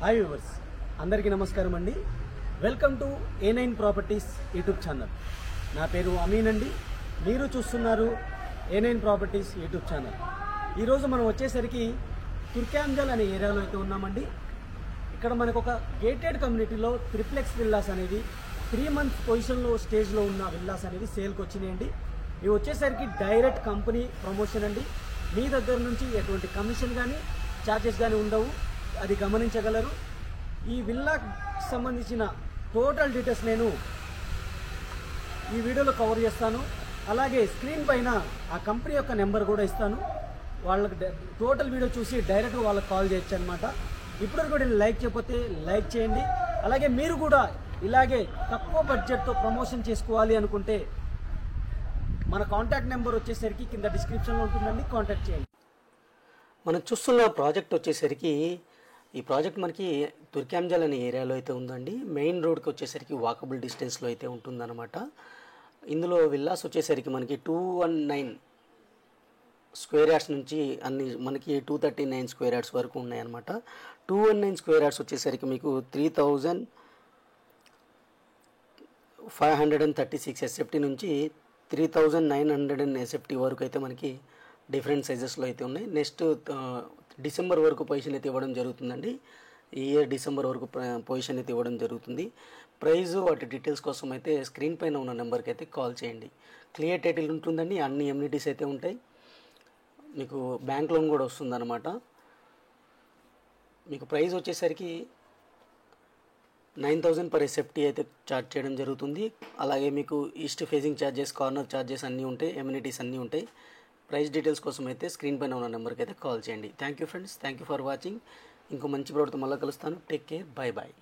Hi viewers, అందరికీ నమస్కారం అండి. Welcome to A9 properties YouTube channel. నా పేరు అమీన్ అండి. మీరు చూస్తున్నారు A9 ప్రాపర్టీస్ యూట్యూబ్ ఛానల్. ఈరోజు మనం వచ్చేసరికి తుర్కాంజల్ అనే ఏరియాలో అయితే ఉన్నామండి. ఇక్కడ మనకు ఒక గేటెడ్ కమ్యూనిటీలో ట్రిప్లెక్స్ విల్లాస్ అనేది 3 months పొజిషన్లో స్టేజ్లో ఉన్న విల్లాస్ అనేది సేల్కి వచ్చినాయండి. ఇవి వచ్చేసరికి డైరెక్ట్ కంపెనీ ప్రమోషన్ అండి. మీ దగ్గర నుంచి ఎటువంటి కమిషన్ కానీ ఛార్జెస్ కానీ ఉండవు, అది గమనించగలరు. ఈ విల్లాకి సంబంధించిన టోటల్ డీటెయిల్స్ నేను ఈ వీడియోలో కవర్ చేస్తాను. అలాగే స్క్రీన్ పైన ఆ కంపెనీ యొక్క నెంబర్ కూడా ఇస్తాను. వాళ్ళకి టోటల్ వీడియో చూసి డైరెక్ట్ వాళ్ళకి కాల్ చేయొచ్చు అనమాట. ఇప్పుడు కూడా లైక్ చేయకపోతే లైక్ చేయండి. అలాగే మీరు కూడా ఇలాగే తక్కువ బడ్జెట్తో ప్రమోషన్ చేసుకోవాలి అనుకుంటే మన కాంటాక్ట్ నెంబర్ వచ్చేసరికి కింద డిస్క్రిప్షన్లో ఉంటుందండి, కాంటాక్ట్ చేయండి. మనం చూస్తున్న ప్రాజెక్ట్ వచ్చేసరికి ఈ ప్రాజెక్ట్ మనకి తుర్కాంజల్ అనే ఏరియాలో అయితే ఉందండి. మెయిన్ రోడ్కి వచ్చేసరికి వాకబుల్ డిస్టెన్స్లో అయితే ఉంటుందన్నమాట. ఇందులో విల్లాస్ వచ్చేసరికి మనకి 219 స్క్వేర్ యార్డ్స్ నుంచి అన్ని మనకి 239 స్క్వేర్ యార్డ్స్ వరకు ఉన్నాయన్నమాట. 219 స్క్వేర్ యార్డ్స్ వచ్చేసరికి మీకు 3536 ఎస్ఎఫ్టీ నుంచి 3900 ఎస్ఎఫ్టీ వరకు అయితే మనకి డిఫరెంట్ సైజెస్లో అయితే ఉన్నాయి. నెక్స్ట్ డిసెంబర్ వరకు పొజిషన్ అయితే ఇవ్వడం జరుగుతుందండి. ఈ ఇయర్ డిసెంబర్ వరకు పొజిషన్ అయితే ఇవ్వడం జరుగుతుంది. ప్రైస్ వాటి డీటెయిల్స్ కోసం అయితే స్క్రీన్ పైన ఉన్న నెంబర్కి అయితే కాల్ చేయండి. క్లియర్ టైటిల్ ఉంటుందండి, అన్ని ఎమ్యూనిటీస్ అయితే ఉంటాయి. మీకు బ్యాంక్ లోన్ కూడా వస్తుందన్నమాట. మీకు ప్రైస్ వచ్చేసరికి 9000 పర్ ఎస్ఎఫ్టీ అయితే ఛార్జ్ చేయడం జరుగుతుంది. అలాగే మీకు east facing charges, corner charges అన్నీ ఉంటాయి, ఎమ్యూనిటీస్ అన్నీ ఉంటాయి. ప్రైస్ డీటెయిల్స్ కోసం అయితే స్క్రీన్ పైన ఉన్న నెంబర్కి అయితే కాల్ చేయండి. Thank you friends, thank you for watching. ఇంకో మంచి ప్రోడక్ట్ మళ్ళీ కలుస్తాను. Take care, bye bye.